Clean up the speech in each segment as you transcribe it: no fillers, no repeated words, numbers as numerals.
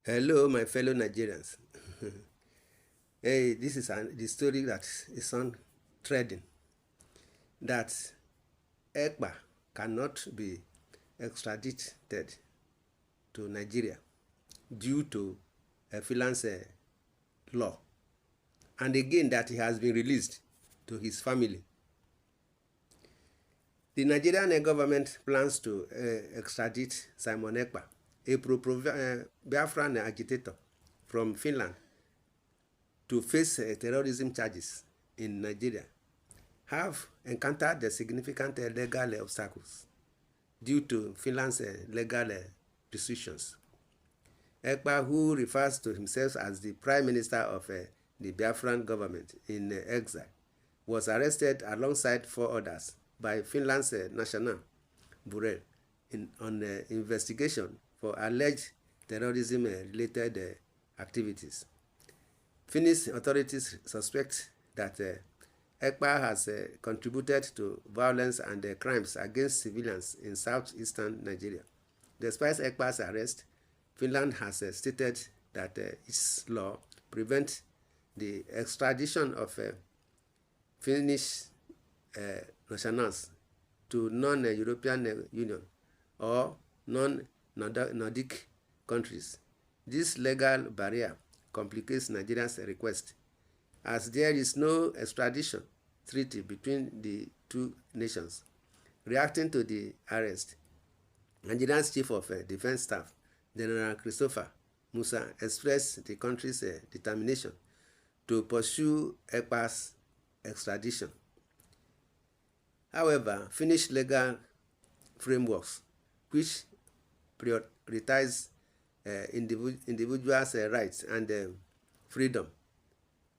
Hello, my fellow Nigerians. Hey, this is the story that is on trading. That Ekpa cannot be extradited to Nigeria due to a Finland's law. And again, that he has been released to his family. The Nigerian government plans to extradite Simon Ekpa, a pro-Biafran agitator from Finland, to face terrorism charges in Nigeria, have encountered the significant legal obstacles due to Finland's legal restrictions. Ekpa, who refers to himself as the Prime Minister of the Biafran government in exile, was arrested alongside 4 others by Finland's National Bureau on investigation for alleged terrorism-related activities. Finnish authorities suspect that Ekpa has contributed to violence and crimes against civilians in southeastern Nigeria. Despite Ekpa's arrest, Finland has stated that its law prevents the extradition of Finnish nationals to non-European Union or non-Nordic countries. This legal barrier complicates Nigeria's request, as there is no extradition treaty between the two nations. Reacting to the arrest, Nigeria's Chief of Defense Staff, General Christopher Musa, expressed the country's determination to pursue Ekpa's extradition. However, Finnish legal frameworks, which prioritize individuals' rights and freedom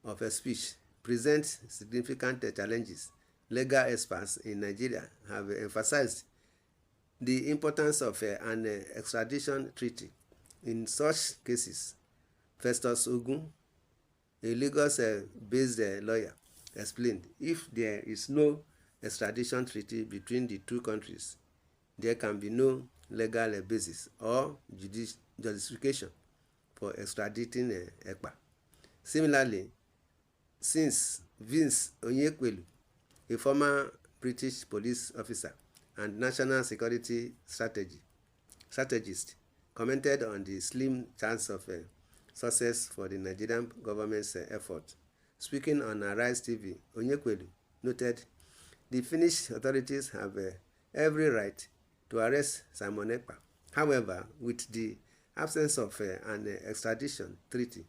of speech, present significant challenges. Legal experts in Nigeria have emphasized the importance of an extradition treaty. In such cases, Festus Ogun, a Lagos-based lawyer, explained, if there is no extradition treaty between the two countries, there can be no legal basis or justification for extraditing Ekpa. Similarly, since Vince Onyekwelu, a former British police officer and national security strategist, commented on the slim chance of success for the Nigerian government's effort. Speaking on Arise TV, Onyekwelu noted, the Finnish authorities have every right to arrest Simon Ekpa. However, with the absence of an extradition treaty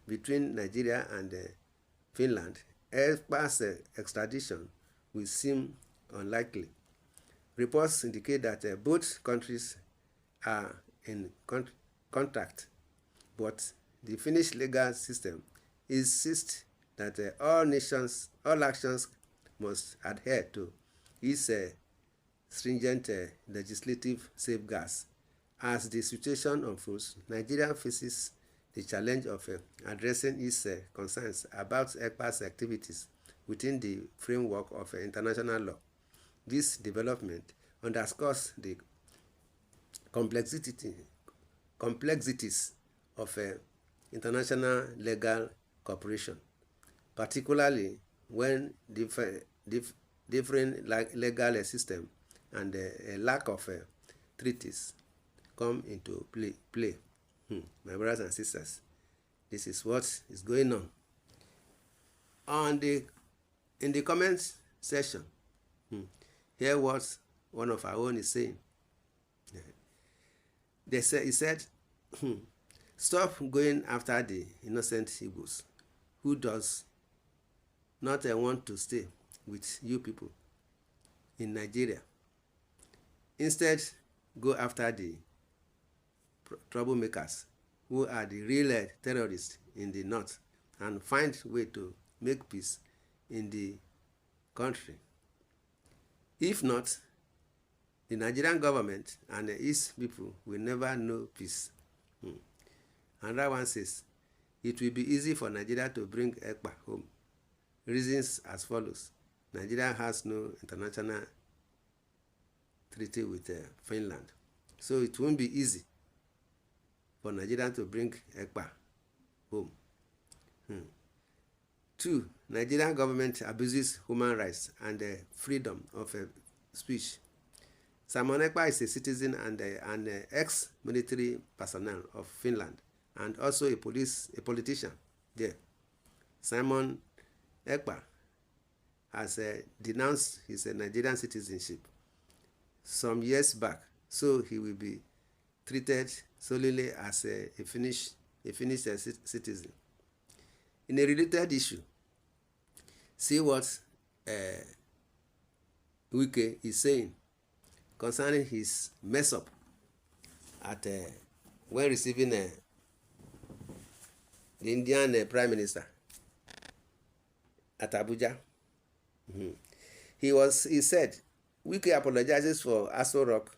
between Nigeria and Finland, Ekpa's extradition will seem unlikely. Reports indicate that both countries are in contact, but the Finnish legal system insists that all actions must adhere to its stringent legislative safeguards. As the situation unfolds, Nigeria faces the challenge of addressing its concerns about Ekpa's activities within the framework of international law. This development underscores the complexities of international legal cooperation, particularly when different legal systems and a lack of treaties come into play. My brothers and sisters, this is what is going on. In the comments section, hear what one of our own is saying. He said, stop going after the innocent Igbos who does not want to stay with you people in Nigeria. Instead, go after the troublemakers who are the real terrorists in the north and find a way to make peace in the country. If not, the Nigerian government and its people will never know peace. Another one says, it will be easy for Nigeria to bring Ekpa home. Reasons as follows. Nigeria has no international treaty with Finland, so it won't be easy for Nigeria to bring Ekpa home. 2. Nigerian government abuses human rights and freedom of speech. Simon Ekpa is a citizen and an ex-military personnel of Finland and also a politician there. Simon Ekpa has denounced his Nigerian citizenship some years back, so he will be treated solely as a Finnish citizen. In a related issue, see what Wike is saying concerning his mess up at when receiving the Indian Prime Minister at Abuja. He said, Wike apologizes for Aso Rock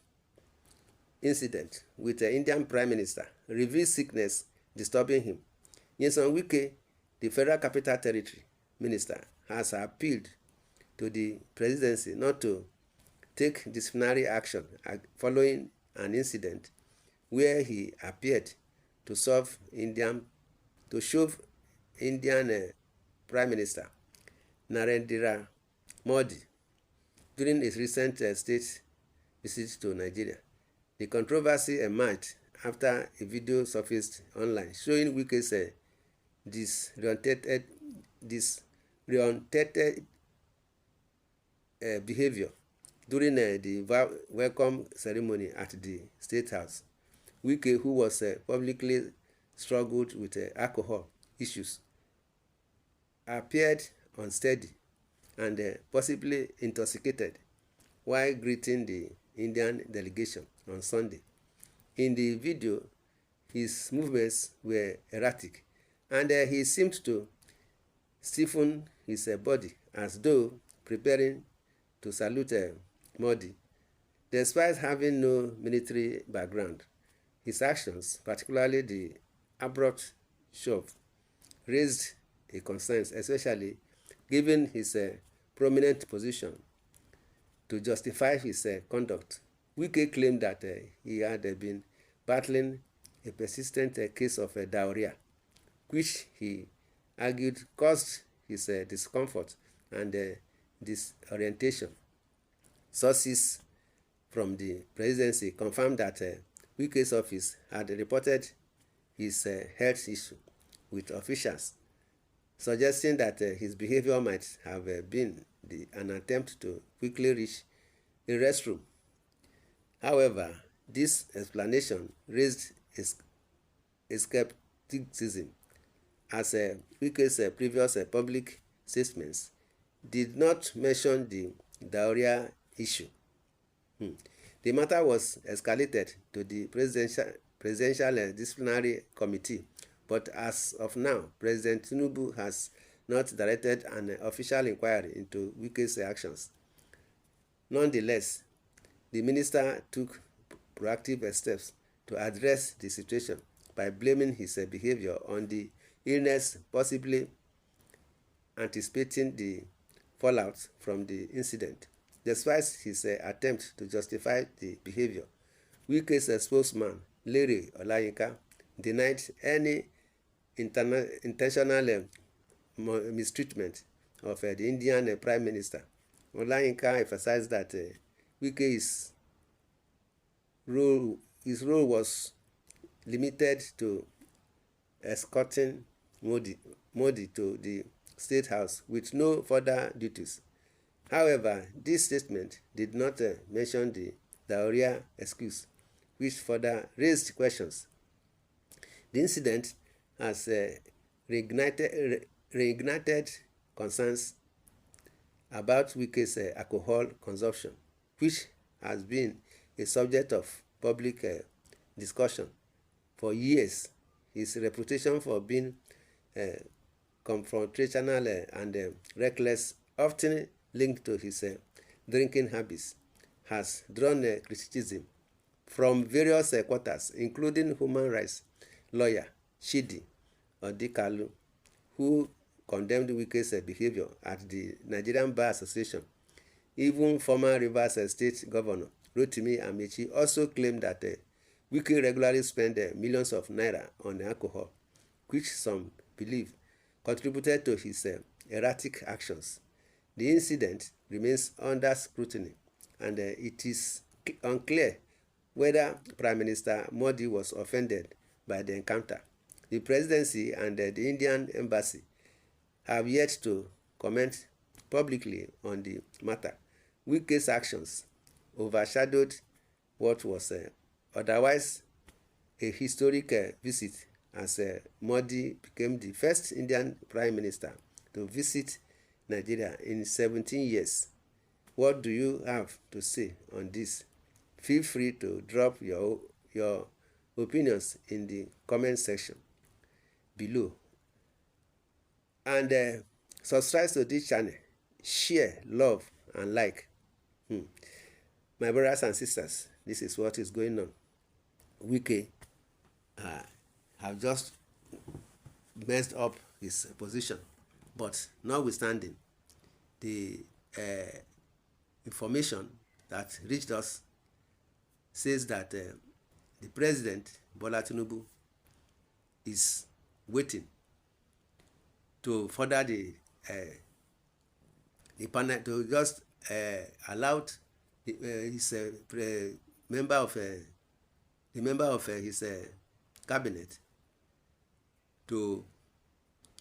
incident with the Indian Prime Minister, reveals sickness disturbing him. Nyesom Wike, the Federal Capital Territory Minister, has appealed to the presidency not to take disciplinary action following an incident where he appeared to shove Indian Prime Minister Narendra Modi during his recent state visit to Nigeria. The controversy emerged after a video surfaced online showing Wike's disorientated behavior during the welcome ceremony at the State House. Wike, who was publicly struggled with alcohol issues, appeared unsteady and possibly intoxicated while greeting the Indian delegation on Sunday. In the video, his movements were erratic and he seemed to stiffen his body as though preparing to salute Modi. Despite having no military background, his actions, particularly the abrupt shove, raised a concern, especially given his prominent position. To justify his conduct, Wike claimed that he had been battling a persistent case of diarrhea, which he argued caused his discomfort and disorientation. Sources from the presidency confirmed that Wike's office had reported his health issue with officials, suggesting that his behavior might have been an attempt to quickly reach a restroom. However, this explanation raised a skepticism, as Wike's previous public statements did not mention the diarrhea issue. The matter was escalated to the Presidential Disciplinary Committee, but as of now, President Tinubu has not directed an official inquiry into Wike's actions. Nonetheless, the minister took proactive steps to address the situation by blaming his behavior on the illness, possibly anticipating the fallout from the incident. Despite his attempt to justify the behavior, Wike's spokesman, Larry Olayinka, denied any intentional mistreatment of the Indian Prime Minister. Olayinka emphasized that Wike's role was limited to escorting Modi to the State House with no further duties. However, this statement did not mention the diarrhea excuse, which further raised questions. The incident has reignited concerns about Wike's alcohol consumption, which has been a subject of public discussion for years. His reputation for being confrontational and reckless, often linked to his drinking habits, has drawn criticism from various quarters, including human rights lawyer Chidi Odikalu, who condemned Wike's behavior at the Nigerian Bar Association. Even former Rivers State Governor Rotimi Amechi also claimed that Wike regularly spend millions of naira on alcohol, which some believe contributed to his erratic actions. The incident remains under scrutiny, and it is unclear whether Prime Minister Modi was offended by the encounter. The presidency and the Indian embassy have yet to comment publicly on the matter. Wike's actions overshadowed what was otherwise a historic visit, as Modi became the first Indian Prime Minister to visit Nigeria in 17 years. What do you have to say on this? Feel free to drop your opinions in the comment section below. And subscribe to this channel, share, love, and like. My brothers and sisters, this is what is going on. Wike have just messed up his position, but notwithstanding, the information that reached us says that the president, Bola Tinubu, is waiting to further the panel, to just allow his member of his cabinet to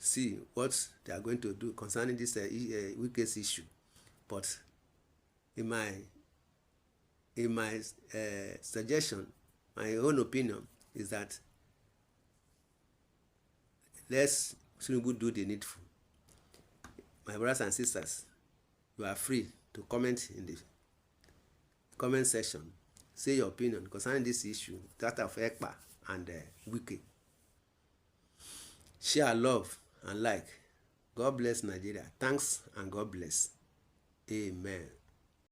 see what they are going to do concerning this Wike's issue. But in my suggestion, my own opinion is that let's Tinubu do the needful. My brothers and sisters, you are free to comment in the comment section. Say your opinion concerning this issue, that of Ekpa and Wike. Share, love, and like. God bless Nigeria. Thanks and God bless. Amen.